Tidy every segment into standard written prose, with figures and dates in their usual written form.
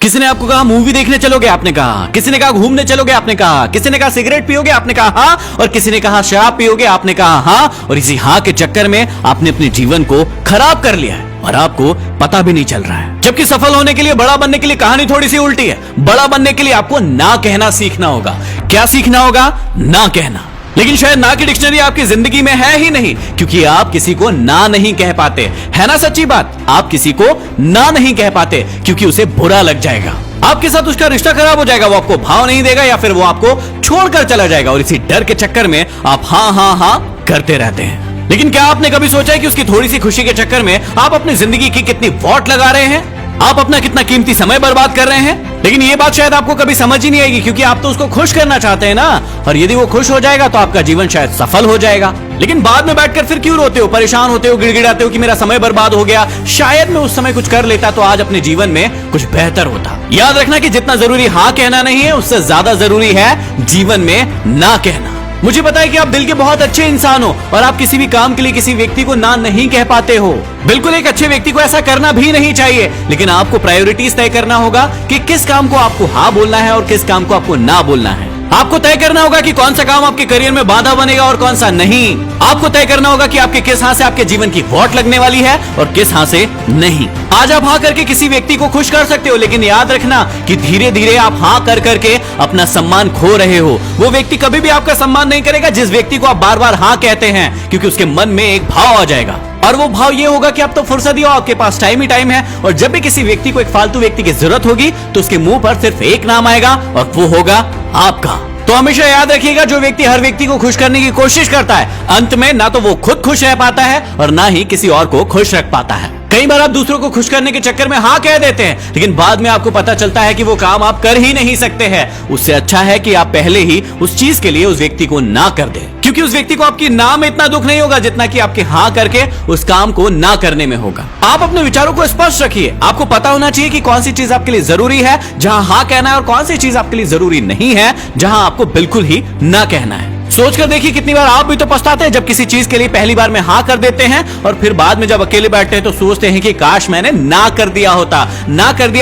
किसी ने आपको कहा मूवी देखने चलोगे, आपने कहा। किसी ने कहा घूमने चलोगे, आपने कहा। किसी ने कहा सिगरेट पियोगे, आपने कहा हाँ। और किसी ने कहा शराब पियोगे, आपने कहा हाँ। और इसी हाँ के चक्कर में आपने अपने जीवन को खराब कर लिया है और आपको पता भी नहीं चल रहा है। जबकि सफल होने के लिए, बड़ा बनने के लिए कहानी थोड़ी सी उल्टी है। बड़ा बनने के लिए आपको ना कहना सीखना होगा। क्या सीखना होगा? ना कहना। लेकिन शायद ना की डिक्शनरी आपकी जिंदगी में है ही नहीं, क्योंकि आप किसी को ना नहीं कह पाते। है ना सच्ची बात? आप किसी को ना नहीं कह पाते क्योंकि उसे बुरा लग जाएगा, आपके साथ उसका रिश्ता खराब हो जाएगा, वो आपको भाव नहीं देगा या फिर वो आपको छोड़कर चला जाएगा। और इसी डर के चक्कर में आप हाँ हाँ हाँ करते रहते हैं। लेकिन क्या आपने कभी सोचा है कि उसकी थोड़ी सी खुशी के चक्कर में आप अपनी जिंदगी की कितनी वॉट लगा रहे हैं? आप अपना कितना कीमती समय बर्बाद कर रहे हैं। लेकिन ये बात शायद आपको कभी समझ ही नहीं आएगी, क्योंकि आप तो उसको खुश करना चाहते हैं ना। और यदि वो खुश हो जाएगा तो आपका जीवन शायद सफल हो जाएगा। लेकिन बाद में बैठकर फिर क्यों रोते हो, परेशान होते हो, गिड़गिड़ाते हो कि मेरा समय बर्बाद हो गया, शायद मैं उस समय कुछ कर लेता तो आज अपने जीवन में कुछ बेहतर होता। याद रखना कि जितना जरूरी हाँ कहना नहीं है, उससे ज्यादा जरूरी है जीवन में ना कहना। मुझे पता है कि आप दिल के बहुत अच्छे इंसान हो और आप किसी भी काम के लिए किसी व्यक्ति को ना नहीं कह पाते हो। बिल्कुल एक अच्छे व्यक्ति को ऐसा करना भी नहीं चाहिए। लेकिन आपको प्रायोरिटीज तय करना होगा कि किस काम को आपको हाँ बोलना है और किस काम को आपको ना बोलना है। आपको तय करना होगा कि कौन सा काम आपके करियर में बाधा बनेगा और कौन सा नहीं। आपको तय करना होगा कि आपके किस हाँ से आपके जीवन की वोट लगने वाली है और किस हाँ से नहीं। आज आप हाँ करके किसी व्यक्ति को खुश कर सकते हो, लेकिन याद रखना कि धीरे धीरे आप हाँ कर करके अपना सम्मान खो रहे हो। वो व्यक्ति कभी भी आपका सम्मान नहीं करेगा जिस व्यक्ति को आप बार बार हाँ कहते हैं, क्योंकि उसके मन में एक भाव आ जाएगा और वो भाव ये होगा कि अब तो फुर्सत ही हो, आपके पास टाइम ही टाइम है। और जब भी किसी व्यक्ति को एक फालतू व्यक्ति की जरूरत होगी तो उसके मुंह पर सिर्फ एक नाम आएगा और वो होगा आपका। तो हमेशा याद रखिएगा, जो व्यक्ति हर व्यक्ति को खुश करने की कोशिश करता है, अंत में ना तो वो खुद खुश रह पाता है और ना ही किसी और को खुश रख पाता है। कई बार आप दूसरों को खुश करने के चक्कर में हाँ कह देते हैं, लेकिन बाद में आपको पता चलता है कि वो काम आप कर ही नहीं सकते हैं। उससे अच्छा है कि आप पहले ही उस चीज के लिए उस व्यक्ति को ना कर दें, क्योंकि उस व्यक्ति को आपकी ना में इतना दुख नहीं होगा जितना कि आपके हाँ करके उस काम को ना करने में होगा। आप अपने विचारों को स्पष्ट रखिए। आपको पता होना चाहिए कि कौन सी चीज आपके लिए जरूरी है, जहां हाँ कहना है, और कौन सी चीज आपके लिए जरूरी नहीं है, जहां आपको बिल्कुल ही ना कहना है। सोच कर देखिए, कितनी बार आप भी तो पछताते हैं जब किसी चीज के लिए पहली बार में हाँ कर देते हैं और फिर बाद में जब अकेले बैठते हैं तो सोचते हैं कि काश मैंने ना कर दिया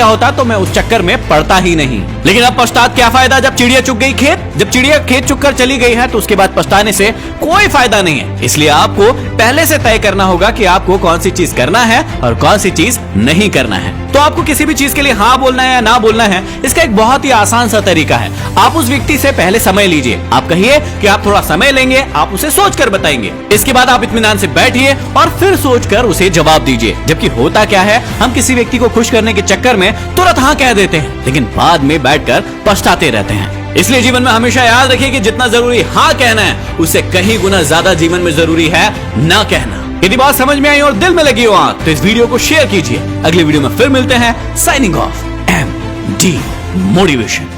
होता तो मैं उस चक्कर में पड़ता ही नहीं। लेकिन अब पछतात क्या फायदा जब चिड़िया चुग गई खेत। जब चिड़िया खेत चुग कर चली गई है तो उसके बाद पछताने से कोई फायदा नहीं है। इसलिए आपको पहले से तय करना होगा कि आपको कौन सी चीज करना है और कौन सी चीज नहीं करना है। तो आपको किसी भी चीज के लिए हाँ बोलना है या ना बोलना है, इसका एक बहुत ही आसान सा तरीका है। आप उस व्यक्ति से पहले समय लीजिए। आप कहिए कि आप थोड़ा समय लेंगे, आप उसे सोचकर बताएंगे। इसके बाद आप इत्मीनान से बैठिए और फिर सोचकर उसे जवाब दीजिए। जबकि होता क्या है, हम किसी व्यक्ति को खुश करने के चक्कर में तुरंत हाँ कह देते हैं, लेकिन बाद में बैठकर पछताते रहते हैं। इसलिए जीवन में हमेशा याद रखिए कि जितना जरूरी हाँ कहना है, उससे कहीं गुना ज्यादा जीवन में जरूरी है ना कहना। यदि बात समझ में आई और दिल में लगी हो आंख, तो इस वीडियो को शेयर कीजिए। अगली वीडियो में फिर मिलते हैं। Signing off, MD motivation.